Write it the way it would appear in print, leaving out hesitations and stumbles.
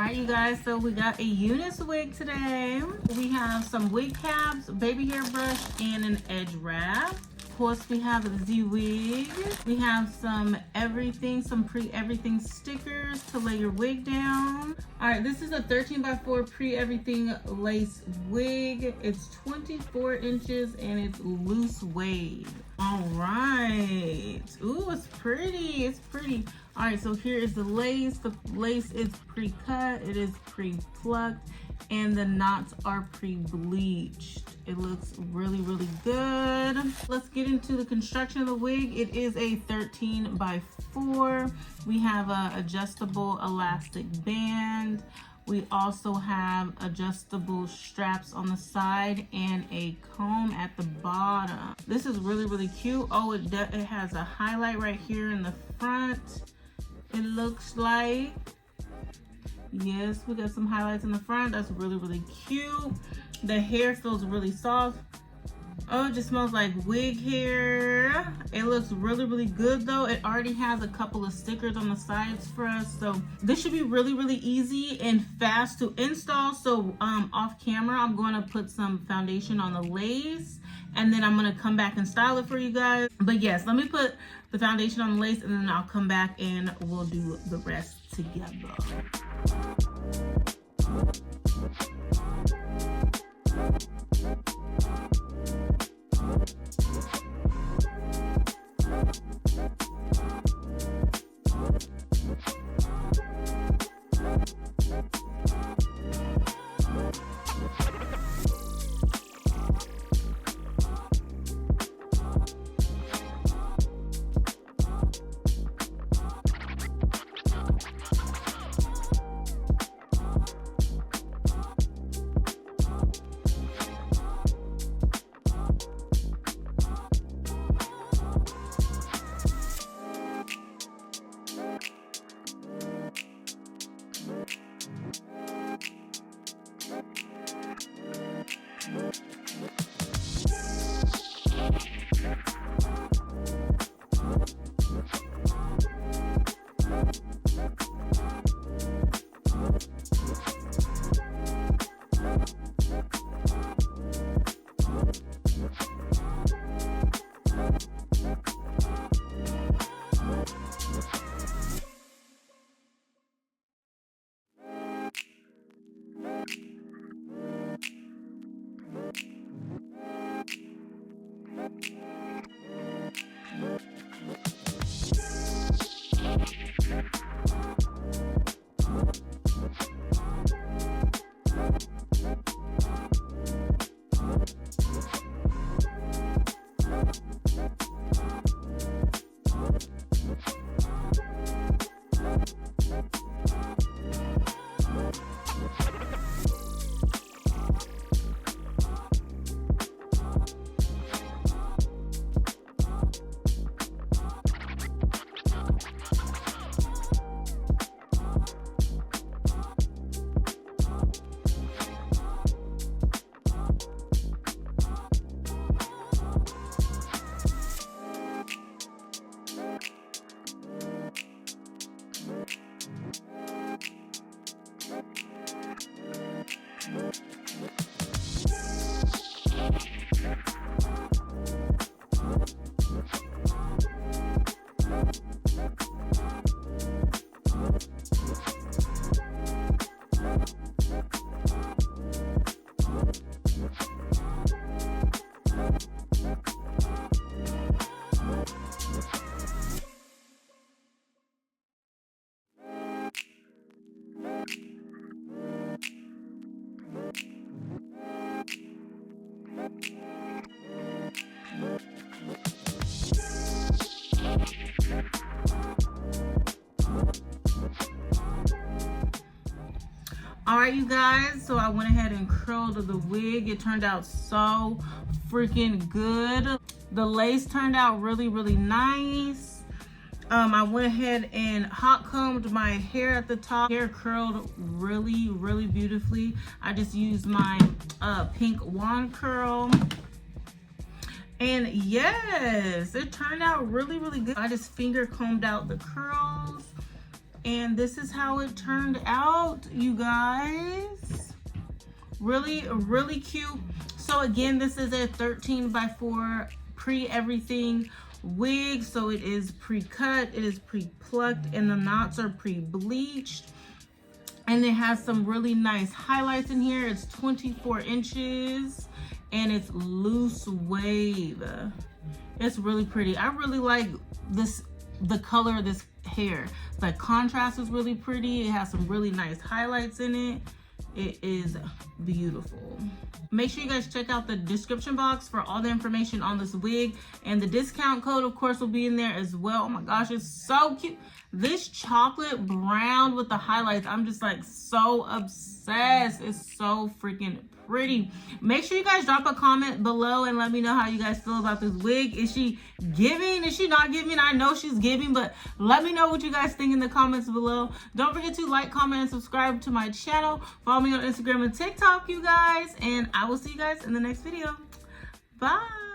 Alright you guys, so we got a UNICE wig today. We have some wig caps, baby hairbrush, and an edge wrap. Of course, we have a Z-wig. We have some everything, some pre-everything stickers to lay your wig down. Alright, this is a 13x4 pre-everything lace wig. It's 24 inches and it's loose wave. Alright. Ooh, it's pretty. It's pretty. Alright, so here is the lace. The lace is pre-cut. It is pre-plucked. And the knots are pre-bleached. It looks really, really good. Let's get into the construction of the wig. It is a 13x4. We have a adjustable elastic band. We also have adjustable straps on the side and a comb at the bottom. This is really, really cute. Oh, it has a highlight right here in the front. It looks like. Yes, we got some highlights in the front. That's really, really cute. The hair feels really soft. Oh, it just smells like wig hair. It looks really, really good though. It already has a couple of stickers on the sides for us. So this should be really, really easy and fast to install. So off camera, I'm going to put some foundation on the lace and then I'm going to come back and style it for you guys. But yes, let me put the foundation on the lace and then I'll come back and we'll do the rest together. All right, you guys, so I went ahead and curled the wig. It turned out so freaking good. The lace turned out really, really nice. I went ahead and hot combed my hair at the top. Hair curled really, really beautifully. I just used my pink wand curl. And yes, it turned out really, really good. I just finger combed out the curls And this is how it turned out, you guys. Really, really cute. So again, this is a 13x4 pre-everything wig. So it is pre-cut, it is pre-plucked, and the knots are pre-bleached. And it has some really nice highlights in here. It's 24 inches and it's loose wave. It's really pretty. I really like this, the color of this hair. The contrast is really pretty. It has some really nice highlights in it. It is beautiful. Make sure you guys check out the description box for all the information on this wig, and the discount code of course will be in there as well. Oh my gosh, it's so cute. This chocolate brown with the highlights, I'm just like so obsessed. It's so freaking pretty. Make sure you guys drop a comment below and let me know how you guys feel about this wig. Is she giving? Is she not giving? I know she's giving, but let me know what you guys think in the comments below. Don't forget to like, comment, and subscribe to my channel. Follow me on Instagram and TikTok, you guys, and I will see you guys in the next video. Bye.